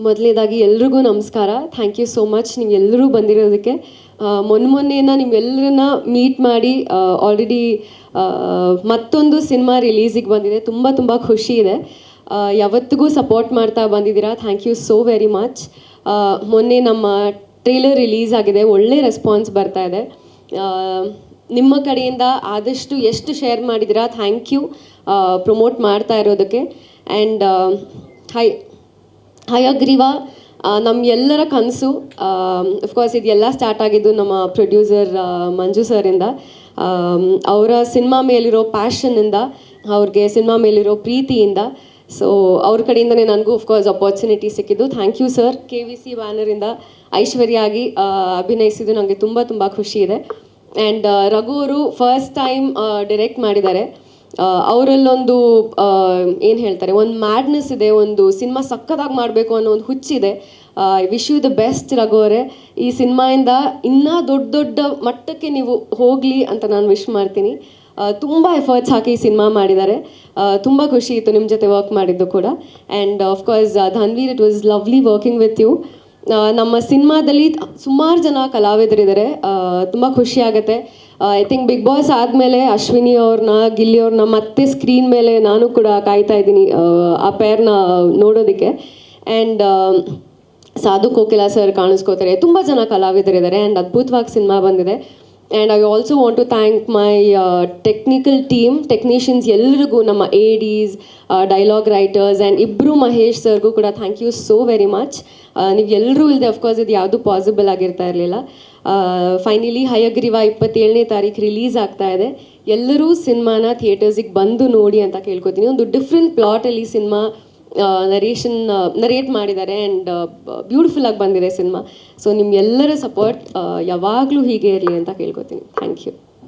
ಮೊದಲನೇದಾಗಿ ಎಲ್ರಿಗೂ ನಮಸ್ಕಾರ. ಥ್ಯಾಂಕ್ ಯು ಸೋ ಮಚ್ ನೀವು ಎಲ್ಲರೂ ಬಂದಿರೋದಕ್ಕೆ. ಮೊನ್ನೆಯಿಂದ ನಿಮ್ಮೆಲ್ಲರನ್ನ ಮೀಟ್ ಮಾಡಿ ಆಲ್ರೆಡಿ ಮತ್ತೊಂದು ಸಿನಿಮಾ ರಿಲೀಸಿಗೆ ಬಂದಿದೆ. ತುಂಬ ತುಂಬ ಖುಷಿ ಇದೆ. ಯಾವತ್ತಿಗೂ ಸಪೋರ್ಟ್ ಮಾಡ್ತಾ ಬಂದಿದ್ದೀರಾ. Thank you so very much. ಮೊನ್ನೆ ನಮ್ಮ ಟ್ರೇಲರ್ ರಿಲೀಸ್ ಆಗಿದೆ, ಒಳ್ಳೆ ರೆಸ್ಪಾನ್ಸ್ ಬರ್ತಾ ಇದೆ. ನಿಮ್ಮ ಕಡೆಯಿಂದ ಆದಷ್ಟು ಎಷ್ಟು ಶೇರ್ ಮಾಡಿದ್ದೀರಾ, ಥ್ಯಾಂಕ್ ಯು ಪ್ರಮೋಟ್ ಮಾಡ್ತಾ ಇರೋದಕ್ಕೆ. ಆ್ಯಂಡ್ ಹಯಗ್ರೀವ ನಮ್ಮ ಎಲ್ಲರ ಕನಸು. ಅಫ್ಕೋರ್ಸ್ ಇದೆಲ್ಲ ಸ್ಟಾರ್ಟ್ ಆಗಿದ್ದು ನಮ್ಮ ಪ್ರೊಡ್ಯೂಸರ್ ಮಂಜು ಸರಿಂದ. ಅವರ ಸಿನಿಮಾ ಮೇಲಿರೋ ಪ್ಯಾಷನ್ನಿಂದ, ಅವ್ರಿಗೆ ಸಿನಿಮಾ ಮೇಲಿರೋ ಪ್ರೀತಿಯಿಂದ. ಸೊ ಅವ್ರ ಕಡೆಯಿಂದನೇ ನನಗೂ ಅಫ್ಕೋರ್ಸ್ ಅಪಾರ್ಚುನಿಟಿ ಸಿಕ್ಕಿದ್ದು. Thank you sir. KVC ಬ್ಯಾನರಿಂದ ಐಶ್ವರ್ಯಾಗಿ ಅಭಿನಯಿಸಿದ್ದು ನನಗೆ ತುಂಬ ತುಂಬ ಖುಷಿ ಇದೆ. ಆ್ಯಂಡ್ ರಘು ಅವರು ಫಸ್ಟ್ ಟೈಮ್ ಡೈರೆಕ್ಟ್ ಮಾಡಿದ್ದಾರೆ. ಅವರಲ್ಲೊಂದು ಏನು ಹೇಳ್ತಾರೆ, ಒಂದು ಮ್ಯಾಡ್ನೆಸ್ ಇದೆ, ಒಂದು ಸಿನಿಮಾ ಸಕ್ಕತ್ತಾಗಿ ಮಾಡಬೇಕು ಅನ್ನೋ ಒಂದು ಹುಚ್ಚಿದೆ. Wish you the best Raghu ಅವರೇ. ಈ ಸಿನಿಮಾಯಿಂದ ಇನ್ನೂ ದೊಡ್ಡ ದೊಡ್ಡ ಮಟ್ಟಕ್ಕೆ ನೀವು ಹೋಗಲಿ ಅಂತ ನಾನು ವಿಶ್ ಮಾಡ್ತೀನಿ. ತುಂಬ ಎಫರ್ಟ್ಸ್ ಹಾಕಿ ಈ ಸಿನಿಮಾ ಮಾಡಿದ್ದಾರೆ. ತುಂಬ ಖುಷಿ ಇತ್ತು ನಿಮ್ಮ ಜೊತೆ ವರ್ಕ್ ಮಾಡಿದ್ದು ಕೂಡ. And of course Dhanveer, it was lovely working with you. ನಮ್ಮ ಸಿನಿಮಾದಲ್ಲಿ ಸುಮಾರು ಜನ ಕಲಾವಿದರಿದ್ದಾರೆ. ತುಂಬ ಖುಷಿ ಆಗುತ್ತೆ. ಐ ಥಿಂಕ್ ಬಿಗ್ ಬಾಸ್ ಆದಮೇಲೆ ಅಶ್ವಿನಿ ಅವ್ರನ್ನ, ಗಿಲ್ಲಿ ಅವ್ರನ್ನ ಮತ್ತೆ ಸ್ಕ್ರೀನ್ ಮೇಲೆ ನಾನು ಕೂಡ ಕಾಯ್ತಾ ಇದ್ದೀನಿ ಆ ಪೇರ್ನ ನೋಡೋದಕ್ಕೆ. ಆ್ಯಂಡ್ ಸಾಧು ಕೋಕಿಲಾ ಸರ್ ಕಾಣಿಸ್ಕೋತಾರೆ. ತುಂಬ ಜನ ಕಲಾವಿದರಿದ್ದಾರೆ. ಆ್ಯಂಡ್ ಅದ್ಭುತವಾಗಿ ಸಿನಿಮಾ ಬಂದಿದೆ. And I also want to thank my technical team, technicians ಎಲ್ರಿಗೂ, ನಮ್ಮ ADs, ಡೈಲಾಗ್ ರೈಟರ್ಸ್, ಆ್ಯಂಡ್ ಇಬ್ಬರು ಮಹೇಶ್ ಸರ್ಗೂ ಕೂಡ thank you so very much. ನೀವು ಎಲ್ಲರೂ ಇಲ್ಲದೆ ಅಫ್ಕೋರ್ಸ್ ಇದು ಯಾವುದೂ ಪಾಸಿಬಲ್ ಆಗಿರ್ತಾ ಇರಲಿಲ್ಲ. ಫೈನಲಿ ಹಯಗ್ರೀವ 27ನೇ ತಾರೀಕು ರಿಲೀಸ್ ಆಗ್ತಾ ಇದೆ. ಎಲ್ಲರೂ ಸಿನಿಮಾನ ಥಿಯೇಟರ್ಸಿಗೆ ಬಂದು ನೋಡಿ ಅಂತ ಕೇಳ್ಕೊತೀನಿ. ಒಂದು ಡಿಫ್ರೆಂಟ್ ಪ್ಲಾಟಲ್ಲಿ ಸಿನಿಮಾ ನರೇಟ್ ಮಾಡಿದ್ದಾರೆ. ಆ್ಯಂಡ್ ಬ್ಯೂಟಿಫುಲ್ಲಾಗಿ ಬಂದಿದೆ ಸಿನಿಮಾ. ಸೊ ನಿಮ್ಗೆಲ್ಲರ ಸಪೋರ್ಟ್ ಯಾವಾಗಲೂ ಹೀಗೆ ಇರಲಿ ಅಂತ ಕೇಳ್ಕೊತೀನಿ. Thank you.